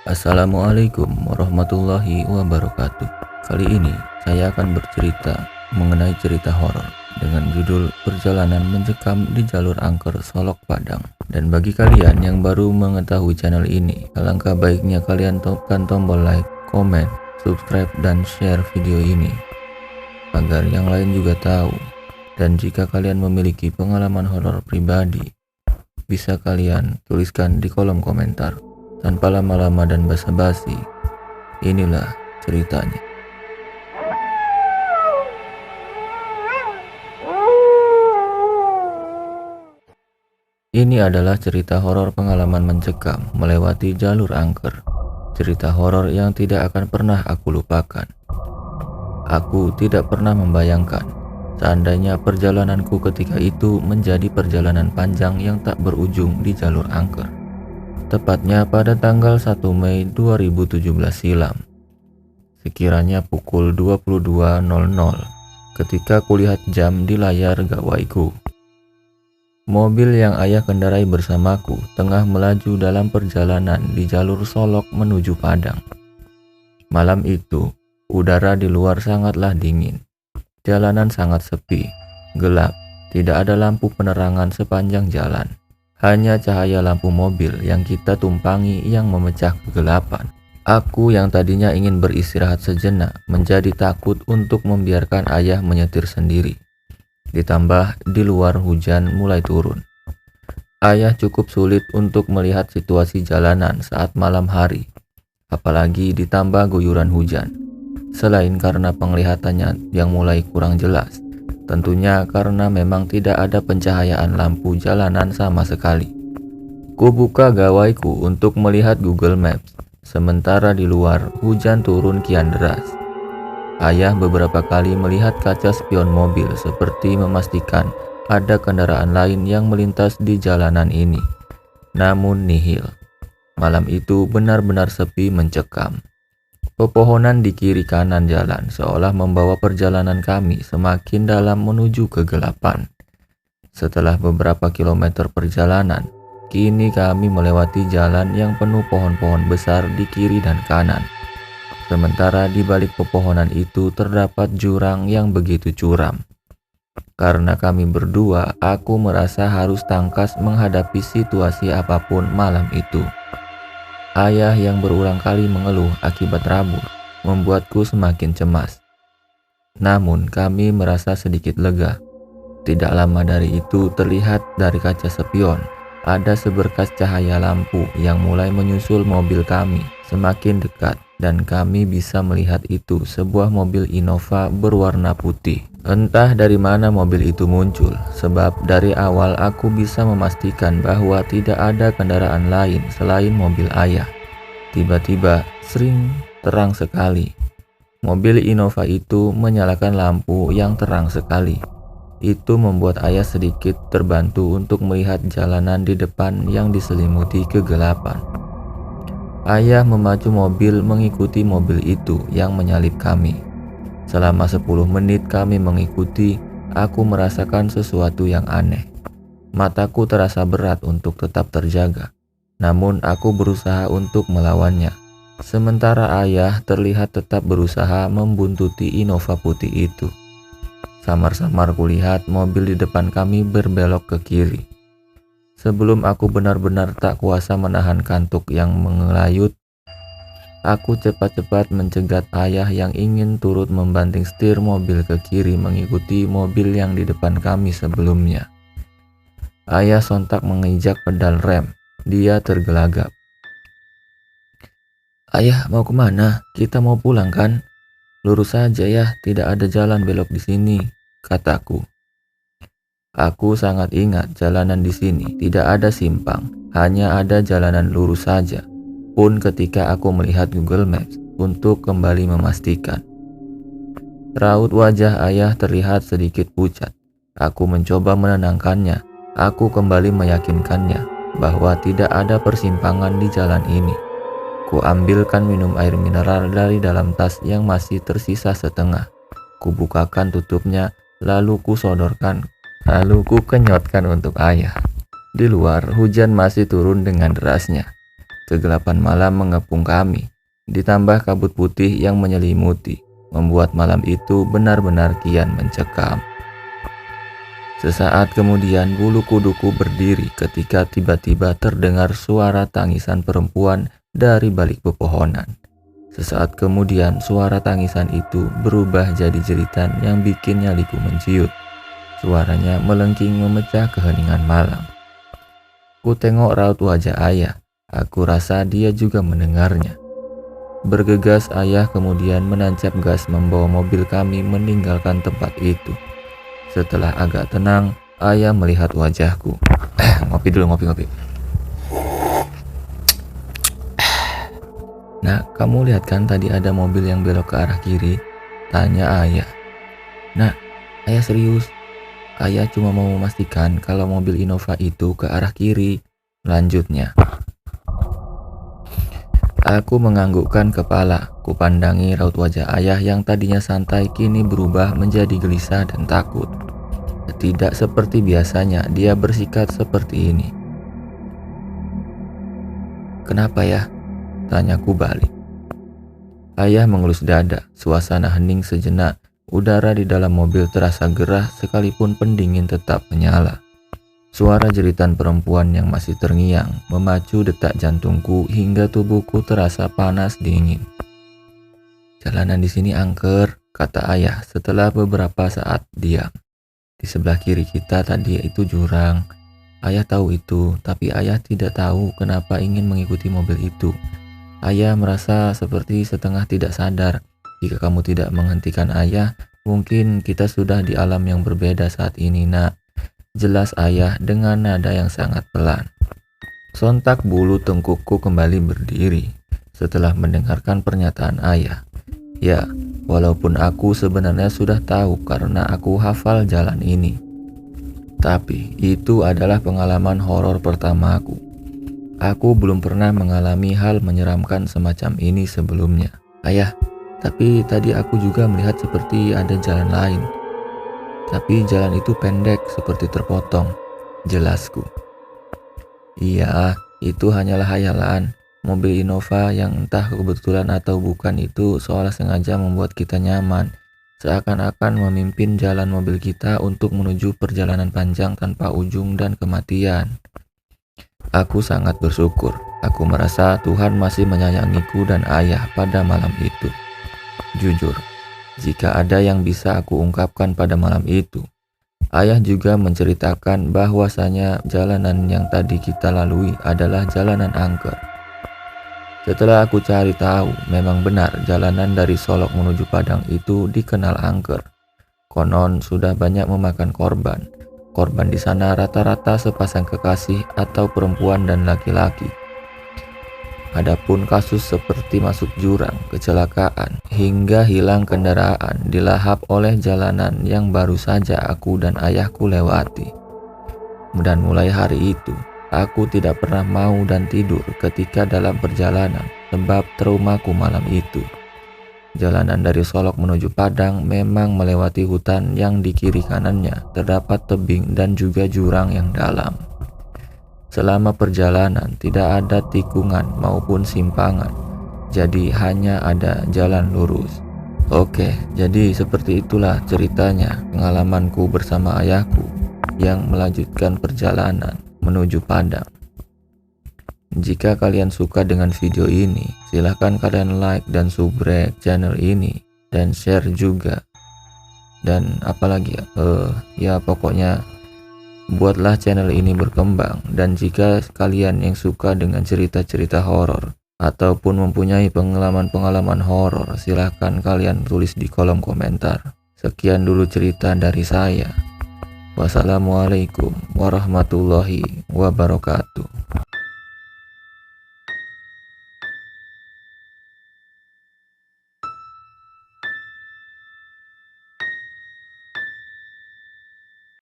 Assalamualaikum warahmatullahi wabarakatuh. Kali ini saya akan bercerita mengenai cerita horor dengan judul Perjalanan Mencekam di Jalur Angker Solok Padang. Dan bagi kalian yang baru mengetahui channel ini, alangkah baiknya kalian tekan tombol like, komen, subscribe, dan share video ini agar yang lain juga tahu. Dan jika kalian memiliki pengalaman horor pribadi, bisa kalian tuliskan di kolom komentar. Tanpa lama-lama dan basa-basi, inilah ceritanya. Ini adalah cerita horor pengalaman mencekam melewati jalur angker. Cerita horor yang tidak akan pernah aku lupakan. Aku tidak pernah membayangkan seandainya perjalananku ketika itu menjadi perjalanan panjang yang tak berujung di jalur angker. Tepatnya pada tanggal 1 Mei 2017 silam, sekiranya pukul 22.00, ketika kulihat jam di layar gawaiku. Mobil yang ayah kendarai bersamaku tengah melaju dalam perjalanan di jalur Solok menuju Padang. Malam itu, udara di luar sangatlah dingin. Jalanan sangat sepi, gelap, tidak ada lampu penerangan sepanjang jalan. Hanya cahaya lampu mobil yang kita tumpangi yang memecah kegelapan. Aku yang tadinya ingin beristirahat sejenak menjadi takut untuk membiarkan ayah menyetir sendiri. Ditambah di luar hujan mulai turun. Ayah cukup sulit untuk melihat situasi jalanan saat malam hari, apalagi ditambah guyuran hujan. Selain karena penglihatannya yang mulai kurang jelas, tentunya karena memang tidak ada pencahayaan lampu jalanan sama sekali. Ku buka gawaiku untuk melihat Google Maps, sementara di luar hujan turun kian deras. Ayah beberapa kali melihat kaca spion mobil seperti memastikan ada kendaraan lain yang melintas di jalanan ini. Namun nihil. Malam itu benar-benar sepi mencekam. Pepohonan di kiri kanan jalan seolah membawa perjalanan kami semakin dalam menuju kegelapan. Setelah beberapa kilometer perjalanan, kini kami melewati jalan yang penuh pohon-pohon besar di kiri dan kanan. Sementara di balik pepohonan itu terdapat jurang yang begitu curam. Karena kami berdua, aku merasa harus tangkas menghadapi situasi apapun malam itu. Ayah yang berulang kali mengeluh akibat rabun membuatku semakin cemas. Namun kami merasa sedikit lega. Tidak lama dari itu terlihat dari kaca spion ada seberkas cahaya lampu yang mulai menyusul mobil kami semakin dekat, dan kami bisa melihat itu sebuah mobil Innova berwarna putih. Entah dari mana mobil itu muncul, sebab dari awal aku bisa memastikan bahwa tidak ada kendaraan lain selain mobil ayah. Tiba-tiba, sring, terang sekali. Mobil Innova itu menyalakan lampu yang terang sekali. Itu membuat ayah sedikit terbantu untuk melihat jalanan di depan yang diselimuti kegelapan. Ayah memacu mobil mengikuti mobil itu yang menyalip kami. Selama 10 menit kami mengikuti, aku merasakan sesuatu yang aneh. Mataku terasa berat untuk tetap terjaga, namun aku berusaha untuk melawannya. Sementara ayah terlihat tetap berusaha membuntuti Innova putih itu. Samar-samar kulihat mobil di depan kami berbelok ke kiri. Sebelum aku benar-benar tak kuasa menahan kantuk yang mengelayut, aku cepat-cepat mencegat ayah yang ingin turut membanting setir mobil ke kiri mengikuti mobil yang di depan kami sebelumnya. Ayah sontak menginjak pedal rem. Dia tergelagap. "Ayah, mau kemana? Kita mau pulang kan? Lurus saja ya, tidak ada jalan belok di sini," kataku. Aku sangat ingat jalanan di sini tidak ada simpang, hanya ada jalanan lurus saja. Pun ketika aku melihat Google Maps untuk kembali memastikan. Raut wajah ayah terlihat sedikit pucat. Aku mencoba menenangkannya. Aku kembali meyakinkannya bahwa tidak ada persimpangan di jalan ini. Ku ambilkan minum air mineral dari dalam tas yang masih tersisa setengah. Ku bukakan tutupnya, lalu ku kenyotkan untuk ayah. Di luar, hujan masih turun dengan derasnya. Kegelapan malam mengepung kami, ditambah kabut putih yang menyelimuti, membuat malam itu benar-benar kian mencekam. Sesaat kemudian bulu kuduku berdiri ketika tiba-tiba terdengar suara tangisan perempuan dari balik pepohonan. Sesaat kemudian suara tangisan itu berubah jadi jeritan yang bikin nyaliku menciut. Suaranya melengking memecah keheningan malam. Ku tengok raut wajah ayah. Aku rasa dia juga mendengarnya. Bergegas ayah kemudian menancap gas membawa mobil kami meninggalkan tempat itu. Setelah agak tenang, ayah melihat wajahku. Ngopi dulu, ngopi. Nah, kamu lihat kan tadi ada mobil yang belok ke arah kiri? Tanya ayah. Nah, ayah serius. Ayah cuma mau memastikan kalau mobil Innova itu ke arah kiri. Lanjutnya. Aku menganggukkan kepala. Kupandangi raut wajah ayah yang tadinya santai kini berubah menjadi gelisah dan takut. Tidak seperti biasanya dia bersikap seperti ini. Kenapa ya? Tanyaku balik. Ayah mengelus dada. Suasana hening sejenak. Udara di dalam mobil terasa gerah sekalipun pendingin tetap menyala. Suara jeritan perempuan yang masih terngiang memacu detak jantungku hingga tubuhku terasa panas dingin. Jalanan di sini angker, kata ayah setelah beberapa saat diam. Di sebelah kiri kita tadi itu jurang. Ayah tahu itu, tapi ayah tidak tahu kenapa ingin mengikuti mobil itu. Ayah merasa seperti setengah tidak sadar. Jika kamu tidak menghentikan ayah, mungkin kita sudah di alam yang berbeda saat ini, nak. Jelas ayah dengan nada yang sangat pelan. Sontak bulu tengkukku kembali berdiri setelah mendengarkan pernyataan ayah. Ya, walaupun aku sebenarnya sudah tahu karena aku hafal jalan ini. Tapi itu adalah pengalaman horor pertamaku. Aku belum pernah mengalami hal menyeramkan semacam ini sebelumnya. Ayah, tapi tadi aku juga melihat seperti ada jalan lain. Tapi jalan itu pendek seperti terpotong, jelasku. Iya, itu hanyalah hayalan. Mobil Innova yang entah kebetulan atau bukan itu seolah sengaja membuat kita nyaman. Seakan-akan memimpin jalan mobil kita untuk menuju perjalanan panjang tanpa ujung dan kematian. Aku sangat bersyukur. Aku merasa Tuhan masih menyayangiku dan ayah pada malam itu. Jujur, jika ada yang bisa aku ungkapkan pada malam itu, ayah juga menceritakan bahwasanya jalanan yang tadi kita lalui adalah jalanan angker. Setelah aku cari tahu, memang benar jalanan dari Solok menuju Padang itu dikenal angker. Konon sudah banyak memakan korban. Korban di sana rata-rata sepasang kekasih atau perempuan dan laki-laki. Adapun kasus seperti masuk jurang, kecelakaan, hingga hilang kendaraan dilahap oleh jalanan yang baru saja aku dan ayahku lewati. Dan mulai hari itu, aku tidak pernah mau dan tidur ketika dalam perjalanan sebab traumaku malam itu. Jalanan dari Solok menuju Padang memang melewati hutan yang di kiri kanannya terdapat tebing dan juga jurang yang dalam. Selama perjalanan tidak ada tikungan maupun simpangan, jadi hanya ada jalan lurus. Oke, jadi seperti itulah ceritanya pengalamanku bersama ayahku yang melanjutkan perjalanan menuju Padang. Jika kalian suka dengan video ini, silahkan kalian like dan subscribe channel ini dan share juga. Dan apalagi ya pokoknya buatlah channel ini berkembang. Dan jika kalian yang suka dengan cerita-cerita horor ataupun mempunyai pengalaman-pengalaman horor, silahkan kalian tulis di kolom komentar. Sekian dulu cerita dari saya. Wassalamualaikum warahmatullahi wabarakatuh.